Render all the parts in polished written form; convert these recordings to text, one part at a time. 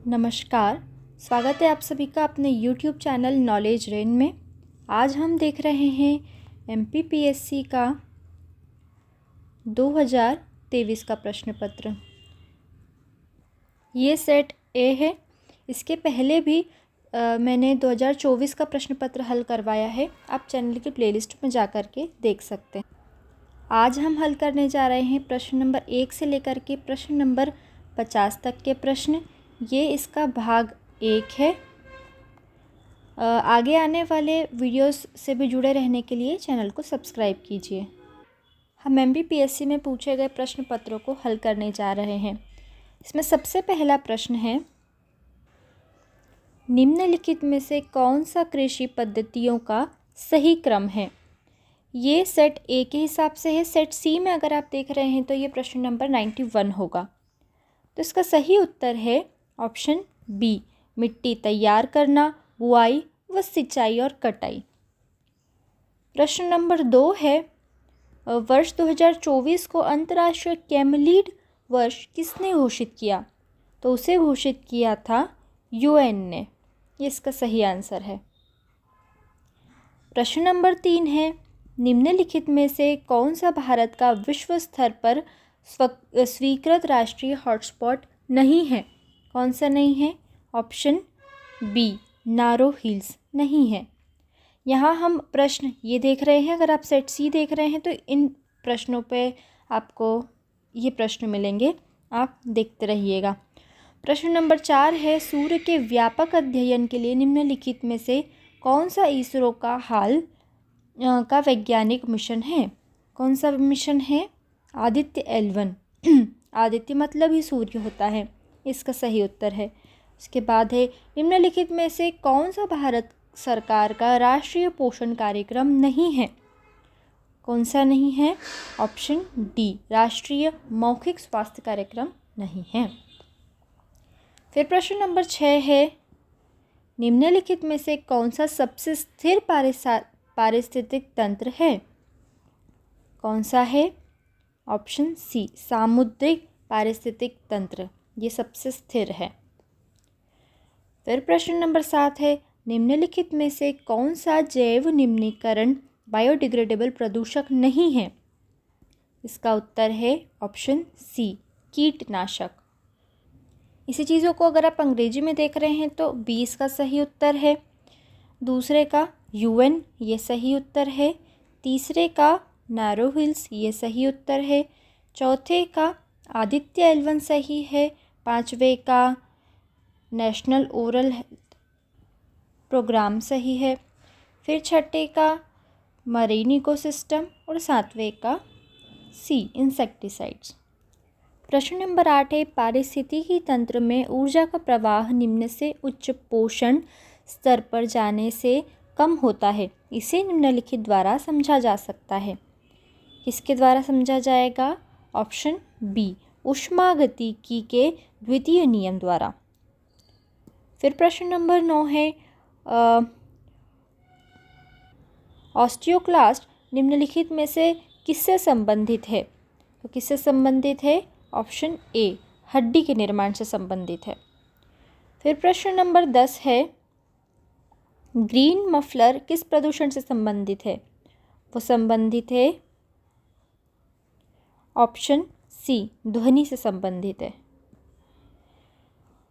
नमस्कार। स्वागत है आप सभी का अपने YouTube चैनल नॉलेज रेन में। आज हम देख रहे हैं MPPSC का 2023 का प्रश्न पत्र। ये सेट ए है। इसके पहले भी मैंने 2024 का प्रश्न पत्र हल करवाया है। आप चैनल की प्लेलिस्ट में जा कर के देख सकते हैं। आज हम हल करने जा रहे हैं प्रश्न नंबर 1 से लेकर के प्रश्न नंबर 50 तक के प्रश्न। ये इसका भाग 1 है। आगे आने वाले वीडियोस से भी जुड़े रहने के लिए चैनल को सब्सक्राइब कीजिए। हम MPPSC में पूछे गए प्रश्न पत्रों को हल करने जा रहे हैं। इसमें सबसे पहला प्रश्न है, निम्नलिखित में से कौन सा कृषि पद्धतियों का सही क्रम है। ये सेट ए के हिसाब से है। सेट सी में अगर आप देख रहे हैं तो ये प्रश्न नंबर 91 होगा। तो इसका सही उत्तर है ऑप्शन बी, मिट्टी तैयार करना, बुआई व सिंचाई और कटाई। प्रश्न नंबर 2 है, वर्ष 2024 को अंतर्राष्ट्रीय कैमलीड वर्ष किसने घोषित किया। तो उसे घोषित किया था UN ने। ये इसका सही आंसर है। प्रश्न नंबर 3 है, निम्नलिखित में से कौन सा भारत का विश्व स्तर पर स्वीकृत राष्ट्रीय हॉटस्पॉट नहीं है। कौन सा नहीं है। ऑप्शन बी, नारो हिल्स नहीं है। यहाँ हम प्रश्न ये देख रहे हैं, अगर आप सेट सी देख रहे हैं तो इन प्रश्नों पे आपको ये प्रश्न मिलेंगे, आप देखते रहिएगा। प्रश्न नंबर 4 है, सूर्य के व्यापक अध्ययन के लिए निम्नलिखित में से कौन सा इसरो का हाल का वैज्ञानिक मिशन है। कौन सा मिशन है। आदित्य L1। आदित्य मतलब ही सूर्य होता है। इसका सही उत्तर है। उसके बाद है, निम्नलिखित में से कौन सा भारत सरकार का राष्ट्रीय पोषण कार्यक्रम नहीं है। कौन सा नहीं है। ऑप्शन डी, राष्ट्रीय मौखिक स्वास्थ्य कार्यक्रम नहीं है। फिर प्रश्न नंबर 6 है, निम्नलिखित में से कौन सा सबसे स्थिर पारिस्थितिक तंत्र है। कौन सा है। ऑप्शन सी, सामुद्रिक पारिस्थितिक तंत्र, ये सबसे स्थिर है। फिर प्रश्न नंबर 7 है, निम्नलिखित में से कौन सा जैव निम्नीकरण बायोडिग्रेडेबल प्रदूषक नहीं है। इसका उत्तर है ऑप्शन सी, कीटनाशक। इसी चीज़ों को अगर आप अंग्रेजी में देख रहे हैं तो 20 का सही उत्तर है। दूसरे का UN, ये सही उत्तर है। तीसरे का नैरो हिल्स, ये सही उत्तर है। चौथे का आदित्य L1 सही है। पांचवे का नेशनल ओरल हेल्थ प्रोग्राम सही है। फिर छठे का मरीन इकोसिस्टम और सातवें का सी, इंसेक्टिसाइड्स। प्रश्न नंबर 8 है, पारिस्थितिकी तंत्र में ऊर्जा का प्रवाह निम्न से उच्च पोषण स्तर पर जाने से कम होता है। इसे निम्नलिखित द्वारा समझा जा सकता है। किसके द्वारा समझा जाएगा। ऑप्शन बी, ऊष्मागतिकी के द्वितीय नियम द्वारा। फिर प्रश्न नंबर 9 है, ऑस्टियोक्लास्ट निम्नलिखित में से किससे संबंधित है। तो किससे संबंधित है। ऑप्शन ए, हड्डी के निर्माण से संबंधित है। फिर प्रश्न नंबर 10 है, ग्रीन मफलर किस प्रदूषण से संबंधित है। वो संबंधित है ऑप्शन सी, ध्वनि से संबंधित है।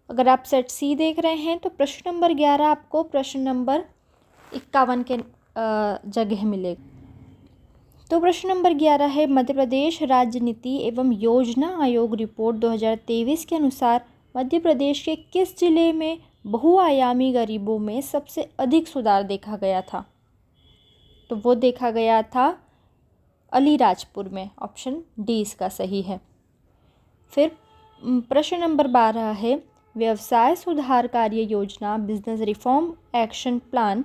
अगर आप सेट सी देख रहे हैं तो प्रश्न नंबर 11 आपको प्रश्न नंबर 51 के जगह मिलेगा। तो प्रश्न नंबर 11 है, मध्य प्रदेश राज्य नीति एवं योजना आयोग रिपोर्ट 2023 के अनुसार मध्य प्रदेश के किस जिले में बहुआयामी गरीबों में सबसे अधिक सुधार देखा गया था। तो वो देखा गया था अलीराजपुर में। ऑप्शन डी इसका सही है। फिर प्रश्न नंबर 12 है, व्यवसाय सुधार कार्य योजना बिजनेस रिफॉर्म एक्शन प्लान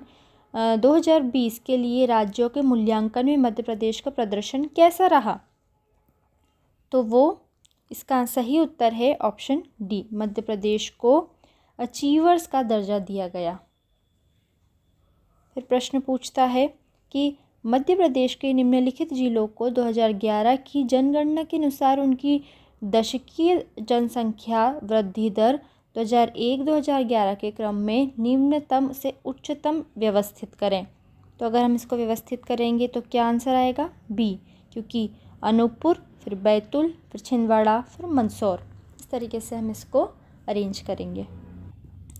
2020 के लिए राज्यों के मूल्यांकन में मध्य प्रदेश का प्रदर्शन कैसा रहा। तो वो इसका सही उत्तर है ऑप्शन डी, मध्य प्रदेश को अचीवर्स का दर्जा दिया गया। फिर प्रश्न पूछता है कि मध्य प्रदेश के निम्नलिखित जिलों को 2011 की जनगणना के अनुसार उनकी दशकीय जनसंख्या वृद्धि दर 2001-2011 के क्रम में निम्नतम से उच्चतम व्यवस्थित करें। तो अगर हम इसको व्यवस्थित करेंगे तो क्या आंसर आएगा? बी, क्योंकि अनूपपुर, फिर बैतूल, फिर छिंदवाड़ा, फिर मंदसौर, इस तरीके से हम इसको अरेंज करेंगे।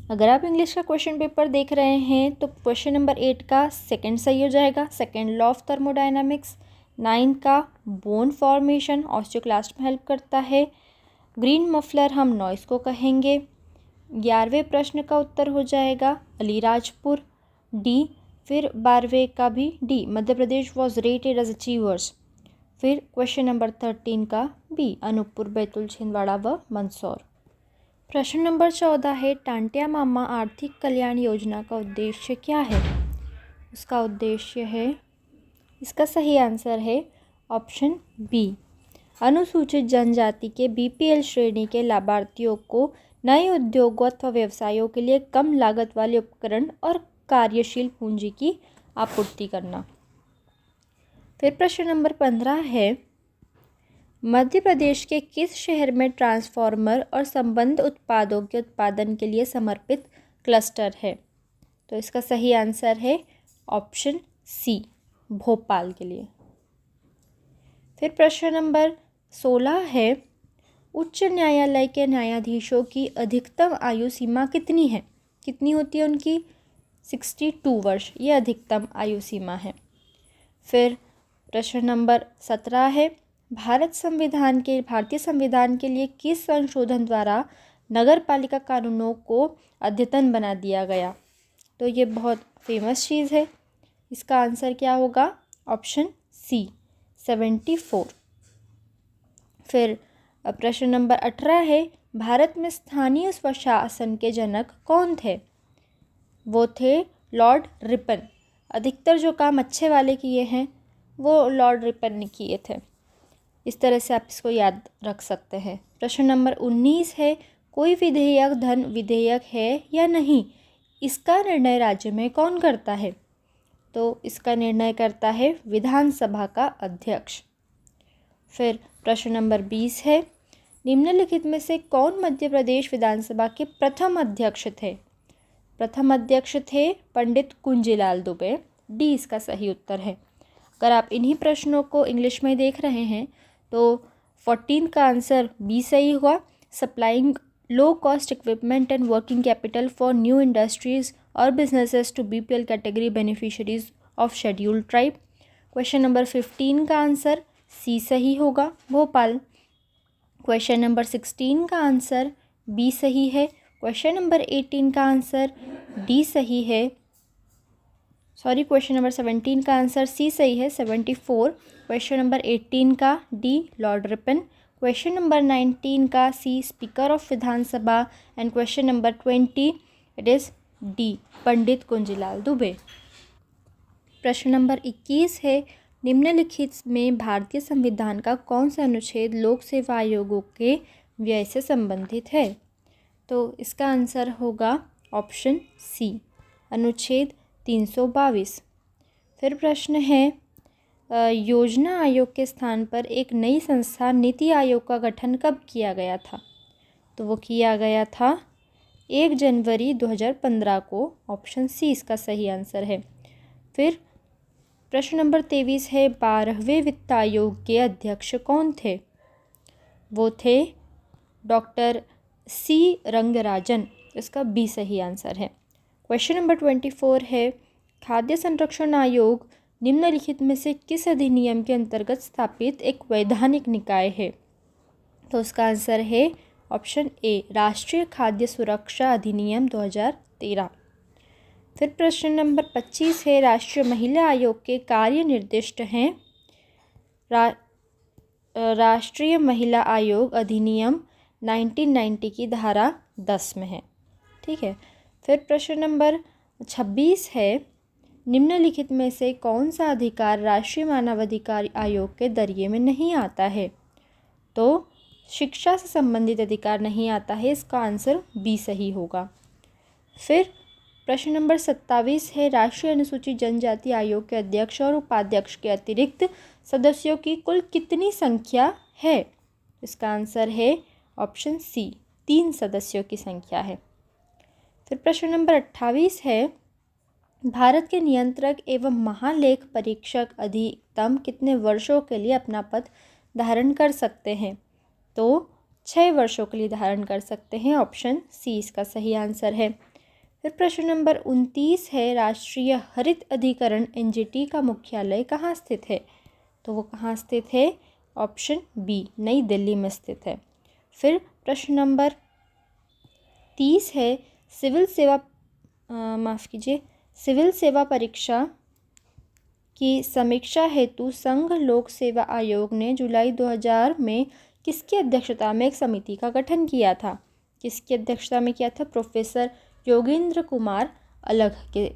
अगर आप इंग्लिश का क्वेश्चन पेपर देख रहे हैं तो क्वेश्चन नंबर 8 का सेकंड सही हो जाएगा, सेकंड लॉ ऑफ थर्मोडायनामिक्स। 9 का बोन फॉर्मेशन ऑस्टियोक्लास्ट में हेल्प करता है। ग्रीन मफलर हम नॉइस को कहेंगे। 11वें प्रश्न का उत्तर हो जाएगा अलीराजपुर, डी। फिर 12वें का भी D, Madhya Pradesh was rated as achievers. फिर क्वेश्चन नंबर 13 का बी, अनूपपुर, बैतूल, छिंदवाड़ा व मंदसौर। प्रश्न नंबर 14 है, टांटिया मामा आर्थिक कल्याण योजना का उद्देश्य क्या है? उसका उद्देश्य है, इसका सही आंसर है ऑप्शन बी, अनुसूचित जनजाति के बीपीएल श्रेणी के लाभार्थियों को नए उद्योगों अथवा व्यवसायों के लिए कम लागत वाले उपकरण और कार्यशील पूंजी की आपूर्ति करना। फिर प्रश्न नंबर 15 है, मध्य प्रदेश के किस शहर में ट्रांसफार्मर और संबद्ध उत्पादों के उत्पादन के लिए समर्पित क्लस्टर है? तो इसका सही आंसर है ऑप्शन सी, भोपाल के लिए। फिर प्रश्न नंबर 16 है, उच्च न्यायालय के न्यायाधीशों की अधिकतम आयु सीमा कितनी है? कितनी होती है उनकी? 62 वर्ष, ये अधिकतम आयु सीमा है। फिर प्रश्न नंबर 17 है, भारतीय संविधान के लिए किस संशोधन द्वारा नगर पालिका कानूनों को अद्यतन बना दिया गया? तो ये बहुत फेमस चीज़ है, इसका आंसर क्या होगा? Option C, 74। फिर प्रश्न नंबर 18 है, भारत में स्थानीय स्वशासन के जनक कौन थे? वो थे लॉर्ड रिपन। अधिकतर जो काम अच्छे वाले किए हैं वो लॉर्ड रिपन ने किए थे। इस तरह से आप इसको याद रख सकते हैं। प्रश्न नंबर 19 है, कोई विधेयक धन विधेयक है या नहीं, इसका निर्णय राज्य में कौन करता है? तो इसका निर्णय करता है विधानसभा का अध्यक्ष। फिर प्रश्न नंबर 20 है, निम्नलिखित में से कौन मध्य प्रदेश विधानसभा के प्रथम अध्यक्ष थे? प्रथम अध्यक्ष थे पंडित कुंजीलाल दुबे, डी इसका सही उत्तर है। अगर आप इन्हीं प्रश्नों को इंग्लिश में देख रहे हैं तो 14 का आंसर बी सही हुआ, supplying low cost equipment and working capital for new industries और businesses to BPL category beneficiaries of scheduled tribe. Question number 15 का आंसर सी सही होगा, भोपाल। क्वेश्चन नंबर 16 का आंसर बी सही है। क्वेश्चन नंबर 18 का आंसर डी सही है। सॉरी, क्वेश्चन नंबर 17 का आंसर सी सही है, 74। क्वेश्चन नंबर 18 का D, lord Ripon. Question number 19 का C, speaker of Vidhan Sabha. And question number 20 it is D, Pandit Kunjilal Dubey. प्रश्न नंबर 21 है, निम्नलिखित में भारतीय संविधान का कौन सा अनुच्छेद लोक सेवा आयोगों के व्यय से संबंधित है? तो इसका आंसर होगा ऑप्शन सी, अनुच्छेद 322। फिर प्रश्न है, योजना आयोग के स्थान पर एक नई संस्था नीति आयोग का गठन कब किया गया था? तो वो किया गया था 1 जनवरी 2015 को, ऑप्शन सी इसका सही आंसर है। फिर प्रश्न नंबर 23 है, 12वें वित्त आयोग के अध्यक्ष कौन थे? वो थे डॉक्टर सी रंगराजन, इसका बी सही आंसर है। क्वेश्चन नंबर 24 है, खाद्य संरक्षण आयोग निम्नलिखित में से किस अधिनियम के अंतर्गत स्थापित एक वैधानिक निकाय है? तो उसका आंसर है ऑप्शन ए, राष्ट्रीय खाद्य सुरक्षा अधिनियम 2013। फिर प्रश्न नंबर 25 है, राष्ट्रीय महिला आयोग के कार्य निर्दिष्ट हैं। राष्ट्रीय महिला आयोग अधिनियम 1990 की धारा 10 में है, ठीक है। फिर प्रश्न नंबर 26 है, निम्नलिखित में से कौन सा अधिकार राष्ट्रीय मानवाधिकार आयोग के दायरे में नहीं आता है? तो शिक्षा से संबंधित अधिकार नहीं आता है, इसका आंसर बी सही होगा। फिर प्रश्न नंबर 27 है, राष्ट्रीय अनुसूचित जनजाति आयोग के अध्यक्ष और उपाध्यक्ष के अतिरिक्त सदस्यों की कुल कितनी संख्या है? इसका आंसर है ऑप्शन सी, 3 सदस्यों की संख्या है। फिर प्रश्न नंबर 28 है, भारत के नियंत्रक एवं महालेख परीक्षक अधिकतम कितने वर्षों के लिए अपना पद धारण कर सकते हैं? तो 6 वर्षों के लिए धारण कर सकते हैं। ऑप्शन सी इसका सही आंसर है। फिर प्रश्न नंबर 29 है, राष्ट्रीय हरित अधिकरण एनजीटी का मुख्यालय कहाँ स्थित है? तो वो कहाँ स्थित है? ऑप्शन बी नई दिल्ली में स्थित है। फिर प्रश्न नंबर 30 है, सिविल सेवा परीक्षा की समीक्षा हेतु संघ लोक सेवा आयोग ने जुलाई 2000 में किसकी अध्यक्षता में एक समिति का गठन किया था? किसकी अध्यक्षता में किया था? प्रोफेसर योगेंद्र कुमार अलग के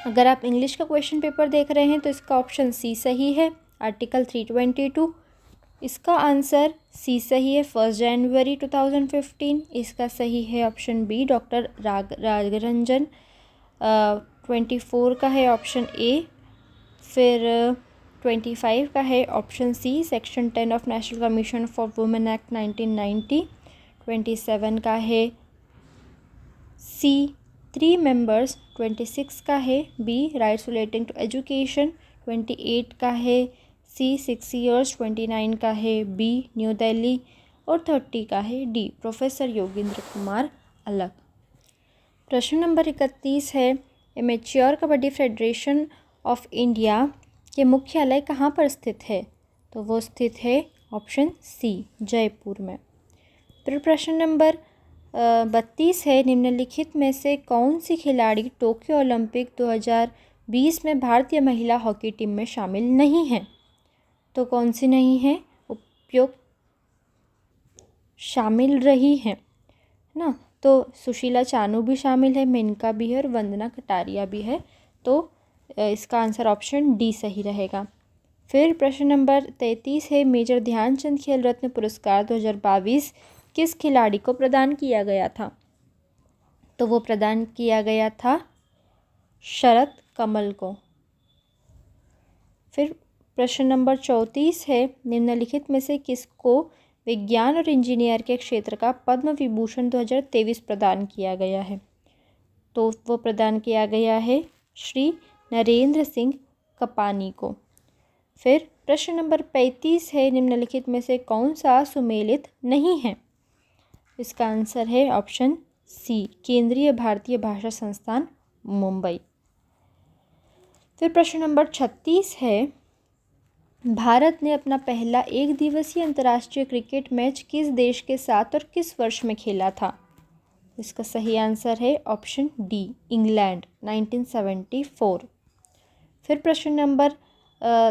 अगर आप इंग्लिश का क्वेश्चन पेपर देख रहे हैं तो इसका ऑप्शन सी सही है। आर्टिकल 322 इसका आंसर सी सही है। 1 जनवरी 2015 इसका सही है ऑप्शन बी। डॉक्टर राजरंजन 24 का है ऑप्शन ए। फिर 25 का है option C, section 10 of national commission for women act 1990। 27 का है सी, 3 मेंबर्स। 26 का है B, rights relating to education. 28 का है सी, 6 ईयर्स। 29 का है बी, न्यू दिल्ली। और 30 का है डी, प्रोफेसर योगेंद्र कुमार अलग। प्रश्न नंबर 31 है, amateur kabaddi federation of India के मुख्यालय कहाँ पर स्थित है? तो वो स्थित है ऑप्शन सी, जयपुर में। फिर प्रश्न नंबर 32 है, निम्नलिखित में से कौन सी खिलाड़ी टोक्यो ओलंपिक 2020 में भारतीय महिला हॉकी टीम में शामिल नहीं है? तो कौन सी नहीं है? उपयुक्त शामिल रही है ना, तो सुशीला चानू भी शामिल है, मेनका भी है और वंदना कटारिया भी है। तो इसका आंसर ऑप्शन डी सही रहेगा। फिर प्रश्न नंबर 33 है, मेजर ध्यानचंद खेल रत्न पुरस्कार 2022 किस खिलाड़ी को प्रदान किया गया था? तो वो प्रदान किया गया था शरत कमल को। फिर प्रश्न नंबर 34 है, निम्नलिखित में से किसको विज्ञान और इंजीनियर के क्षेत्र का पद्म विभूषण 2023 प्रदान किया गया है? तो वो प्रदान किया गया है श्री नरेंद्र सिंह कपानी को। फिर प्रश्न नंबर 35 है, निम्नलिखित में से कौन सा सुमेलित नहीं है? इसका आंसर है ऑप्शन सी, केंद्रीय भारतीय भाषा संस्थान मुंबई। फिर प्रश्न नंबर 36 है, भारत ने अपना पहला एक दिवसीय अंतर्राष्ट्रीय क्रिकेट मैच किस देश के साथ और किस वर्ष में खेला था? इसका सही आंसर है ऑप्शन डी, इंग्लैंड, 1974। फिर प्रश्न नंबर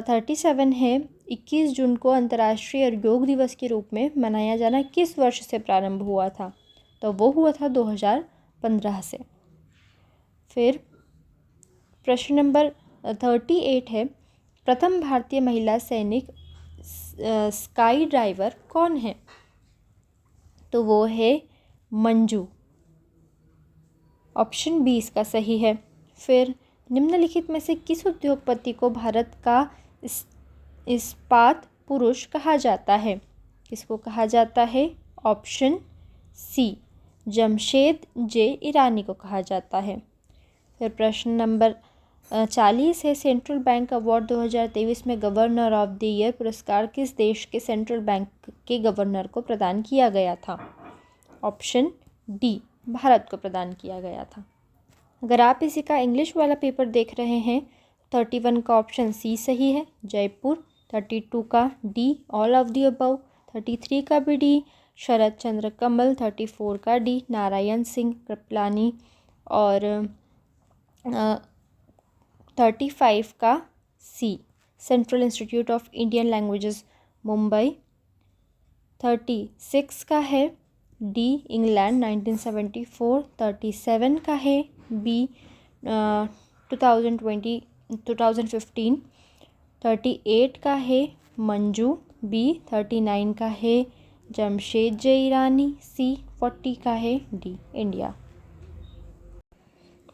37 है, 21 जून को अंतर्राष्ट्रीय योग दिवस के रूप में मनाया जाना किस वर्ष से प्रारंभ हुआ था? तो वो हुआ था 2015 से। फिर प्रश्न नंबर 38 है, प्रथम भारतीय महिला सैनिक स्काई ड्राइवर कौन है? तो वो है मंजू, ऑप्शन बी इसका सही है। फिर निम्नलिखित में से किस उद्योगपति को भारत का इस्पात पुरुष कहा जाता है? किसको कहा जाता है? ऑप्शन सी, जमशेद जे ईरानी को कहा जाता है। फिर प्रश्न नंबर 40 है, सेंट्रल बैंक अवार्ड 2023 में गवर्नर ऑफ द ईयर पुरस्कार किस देश के सेंट्रल बैंक के गवर्नर को प्रदान किया गया था? ऑप्शन डी, भारत को प्रदान किया गया था। अगर आप इसी का इंग्लिश वाला पेपर देख रहे हैं, 31 का ऑप्शन सी सही है, जयपुर। 32 का D, all of the above. 33 का भी डी, शरद चंद्र कमल। 34 का डी, नारायण सिंह कृपलानी। और 35 का C, central institute of Indian languages Mumbai. 36 का है डी, इंग्लैंड, 1974। 37 का है बी, 2015। 38 का है मंजू, बी। 39 का है जमशेद जे ईरानी, सी। 40 का है डी, इंडिया।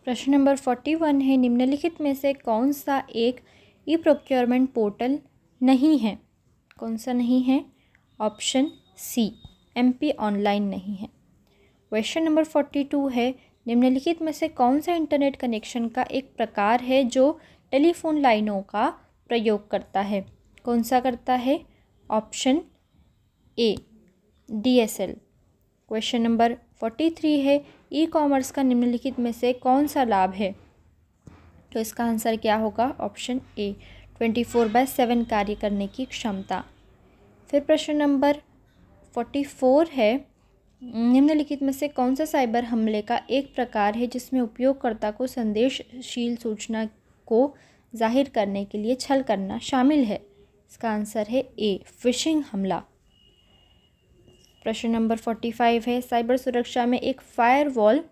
प्रश्न नंबर 41 है, निम्नलिखित में से कौन सा एक ई प्रोक्योरमेंट पोर्टल नहीं है? कौन सा नहीं है? ऑप्शन सी, MP ऑनलाइन नहीं है। क्वेश्चन नंबर 42 है, निम्नलिखित में से कौन सा इंटरनेट कनेक्शन का एक प्रकार है जो टेलीफोन लाइनों का प्रयोग करता है? कौन सा करता है? Option A DSL। Question number 43 है, ई कॉमर्स का निम्नलिखित में से कौन सा लाभ है? तो इसका आंसर क्या होगा? ऑप्शन ए 24/7 कार्य करने की क्षमता। फिर प्रश्न नंबर 44 है, निम्नलिखित में से कौन सा साइबर हमले का एक प्रकार है जिसमें उपयोगकर्ता को संदेशशील सूचना को जाहिर करने के लिए छल करना शामिल है? इसका आंसर है ए फिशिंग हमला। प्रश्न नंबर 45 है, साइबर सुरक्षा में एक फायरवॉल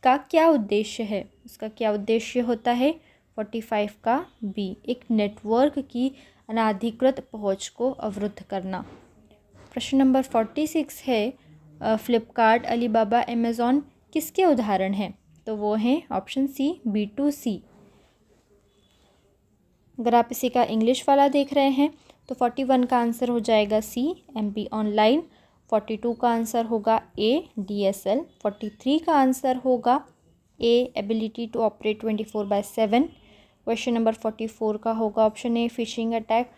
का क्या उद्देश्य है? उसका क्या उद्देश्य होता है? 45 का बी, एक नेटवर्क की अनाधिकृत पहुंच को अवरुद्ध करना। प्रश्न नंबर 46 है, फ्लिपकार्ट, अलीबाबा, अमेज़ॉन किसके उदाहरण हैं? तो वो हैं ऑप्शन सी B2C। अगर आप इसी का इंग्लिश वाला देख रहे हैं तो 41 का आंसर हो जाएगा सी MP ऑनलाइन, 42 का आंसर होगा ए DSL, 43 का आंसर होगा A ability to operate 24/7। Question number 44 का होगा ऑप्शन ए फिशिंग अटैक,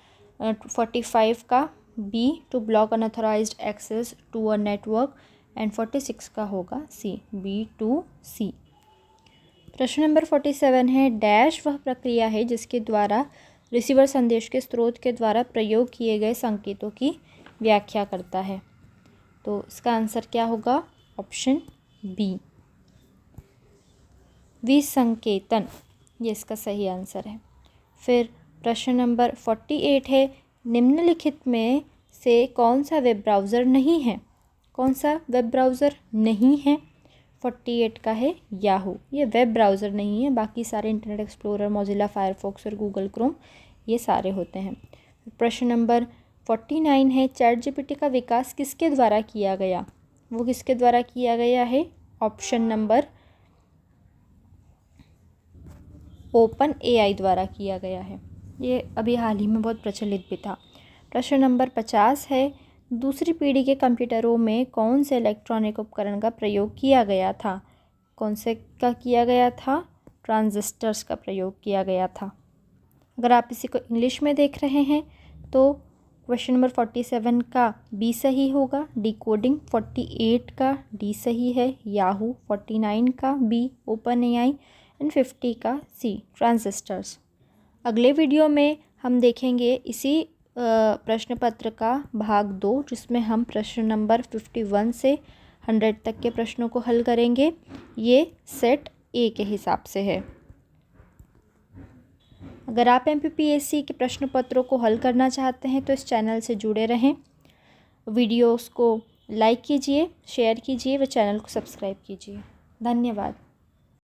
45 का B to block unauthorised access to a network and 46 का होगा सी B2C। प्रश्न नंबर 47 है, डैश वह प्रक्रिया है जिसके द्वारा रिसीवर संदेश के स्रोत के द्वारा प्रयोग किए गए संकेतों की व्याख्या करता है? तो इसका आंसर क्या होगा? ऑप्शन बी विसंकेतन, ये इसका सही आंसर है। फिर प्रश्न नंबर 48 है, निम्नलिखित में से कौन सा वेब ब्राउज़र नहीं है? कौन सा वेब ब्राउज़र नहीं है? 48 का है याहू, ये वेब ब्राउज़र नहीं है, बाकी सारे इंटरनेट एक्सप्लोरर, मोजिला फायरफॉक्स और गूगल क्रोम ये सारे होते हैं। प्रश्न नंबर 49 है, ChatGPT का विकास किसके द्वारा किया गया? वो किसके द्वारा किया गया है? ऑप्शन नंबर OpenAI द्वारा किया गया है। ये अभी हाल ही में बहुत प्रचलित भी था। प्रश्न नंबर 50 है, दूसरी पीढ़ी के कंप्यूटरों में कौन से इलेक्ट्रॉनिक उपकरण का प्रयोग किया गया था? कौन से का किया गया था? ट्रांजिस्टर्स का प्रयोग किया गया था। अगर आप इसी को इंग्लिश में देख रहे हैं तो क्वेश्चन नंबर 47 का बी सही होगा, डिकोडिंग 48 का डी सही है, याहू 49 का बी, OpenAI एंड 50 का सी ट्रांजिस्टर्स। अगले वीडियो में हम देखेंगे इसी प्रश्न पत्र का भाग 2, जिसमें हम प्रश्न नंबर 51 से 100 तक के प्रश्नों को हल करेंगे। ये सेट ए के हिसाब से है। अगर आप MPPSC के प्रश्न पत्रों को हल करना चाहते हैं तो इस चैनल से जुड़े रहें। वीडियोस को लाइक कीजिए, शेयर कीजिए व चैनल को सब्सक्राइब कीजिए। धन्यवाद।